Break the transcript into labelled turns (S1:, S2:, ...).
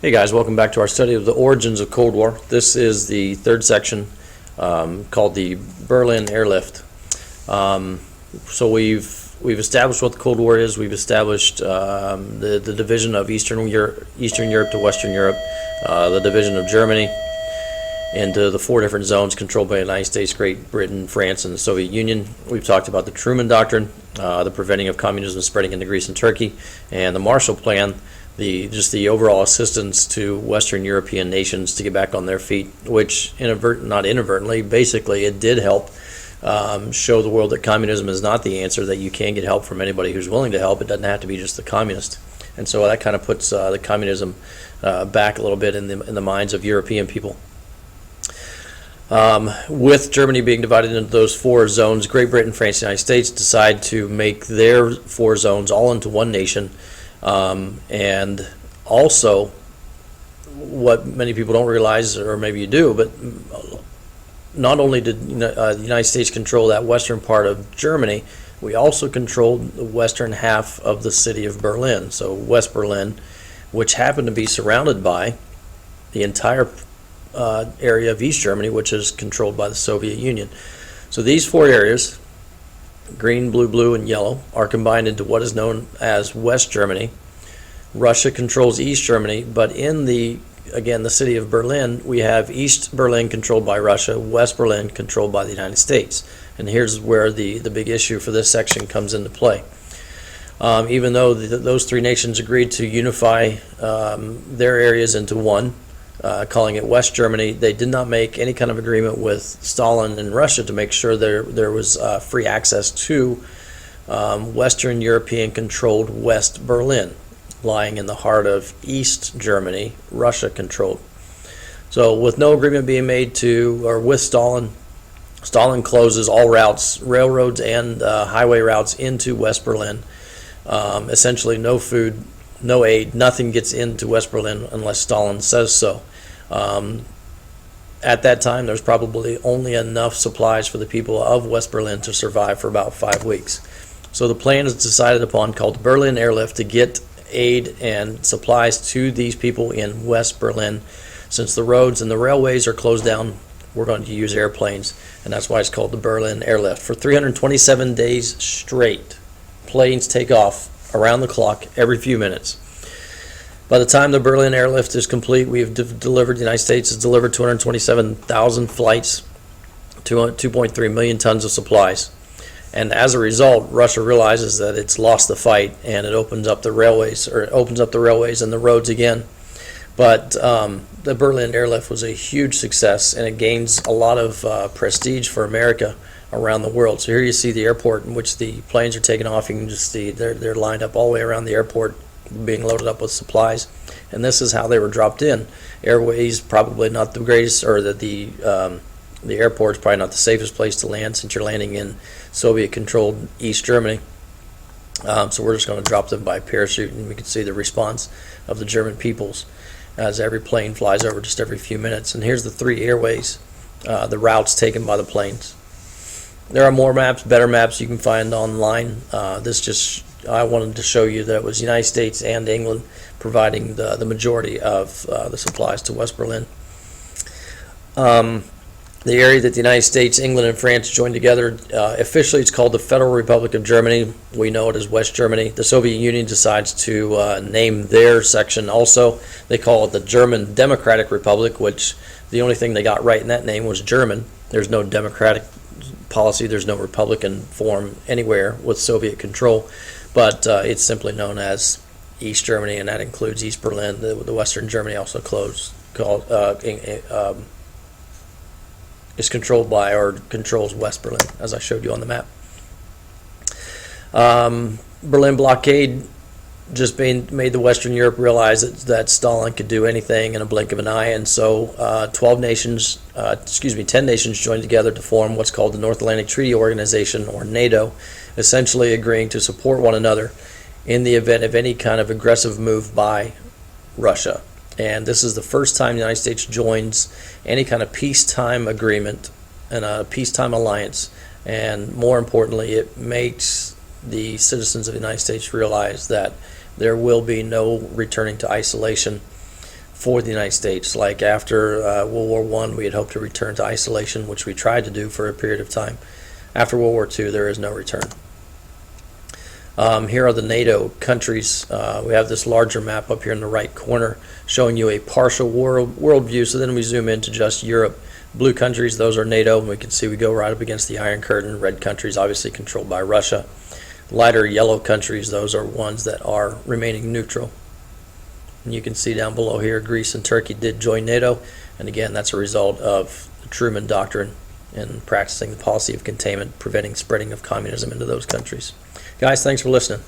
S1: Hey guys, welcome back to our study of the origins of Cold War. This is the third section called the Berlin Airlift. So we've established what the Cold War is. We've established the division of Eastern Europe to Western Europe, the division of Germany into the four different zones controlled by the United States, Great Britain, France, and the Soviet Union. We've talked about the Truman Doctrine, the preventing of communism spreading into Greece and Turkey, and the Marshall Plan, the overall assistance to Western European nations to get back on their feet, which not inadvertently, basically it did help show the world that communism is not the answer, that you can get help from anybody who's willing to help. It doesn't have to be just the communist. And so that kind of puts the communism back a little bit in the minds of European people. With Germany being divided into those four zones, Great Britain, France, and the United States decide to make their four zones all into one nation. And also, what many people don't realize, or maybe you do, but not only did the United States control that western part of Germany, we also controlled the western half of the city of Berlin, so West Berlin, which happened to be surrounded by the entire area of East Germany, which is controlled by the Soviet Union. So these four areas, green, blue, blue, and yellow, are combined into what is known as West Germany. Russia controls East Germany, but in the city of Berlin, we have East Berlin controlled by Russia, West Berlin controlled by the United States. And here's where the big issue for this section comes into play. Even though those three nations agreed to unify their areas into one, calling it West Germany, they did not make any kind of agreement with Stalin and Russia to make sure there was free access to Western European controlled West Berlin, lying in the heart of East Germany, Russia controlled. So with no agreement being made with Stalin closes all routes, railroads and highway routes into West Berlin. Essentially no food, no aid, nothing gets into West Berlin unless Stalin says so. At that time, there's probably only enough supplies for the people of West Berlin to survive for about 5 weeks. So the plan is decided upon, called the Berlin Airlift, to get aid and supplies to these people in West Berlin. Since the roads and the railways are closed down, we're going to use airplanes, and that's why it's called the Berlin Airlift. For 327 days straight, planes take off around the clock every few minutes. By the time the Berlin Airlift is complete, the United States has delivered 227,000 flights, 2.3 million tons of supplies. And as a result, Russia realizes that it's lost the fight, and it opens up the railways and the roads again. But the Berlin Airlift was a huge success, and it gains a lot of prestige for America around the world. So here you see the airport in which the planes are taking off. You can just see they're lined up all the way around the airport, being loaded up with supplies, and this is how they were dropped in. Airways probably not the greatest, or that the airport's probably not the safest place to land since you're landing in Soviet-controlled East Germany. So we're just going to drop them by parachute, and we can see the response of the German peoples as every plane flies over just every few minutes. And here's the three airways, the routes taken by the planes. There are more maps, better maps you can find online. I wanted to show you that it was the United States and England providing the majority of the supplies to West Berlin. The area that the United States, England, and France joined together, officially it's called the Federal Republic of Germany. We know it as West Germany. The Soviet Union decides to name their section also. They call it the German Democratic Republic, which the only thing they got right in that name was German. There's no democratic policy, there's no Republican form anywhere with Soviet control. But it's simply known as East Germany, and that includes East Berlin. The Western Germany also is controlled by, or controls, West Berlin, as I showed you on the map. Berlin blockade just made the Western Europe realize that Stalin could do anything in a blink of an eye, and so 10 nations joined together to form what's called the North Atlantic Treaty Organization, or NATO, essentially agreeing to support one another in the event of any kind of aggressive move by Russia. And this is the first time the United States joins any kind of peacetime agreement and a peacetime alliance. And more importantly, it makes the citizens of the United States realize that there will be no returning to isolation for the United States. Like after World War I, we had hoped to return to isolation, which we tried to do for a period of time. After World War II, there is no return. Here are the NATO countries. We have this larger map up here in the right corner showing you a partial world view. So then we zoom into just Europe. Blue countries, those are NATO, and we can see we go right up against the Iron Curtain. Red countries, obviously controlled by Russia. Lighter yellow countries, those are ones that are remaining neutral. And you can see down below here, Greece and Turkey did join NATO. And again, that's a result of the Truman Doctrine and practicing the policy of containment, preventing spreading of communism into those countries. Guys, thanks for listening.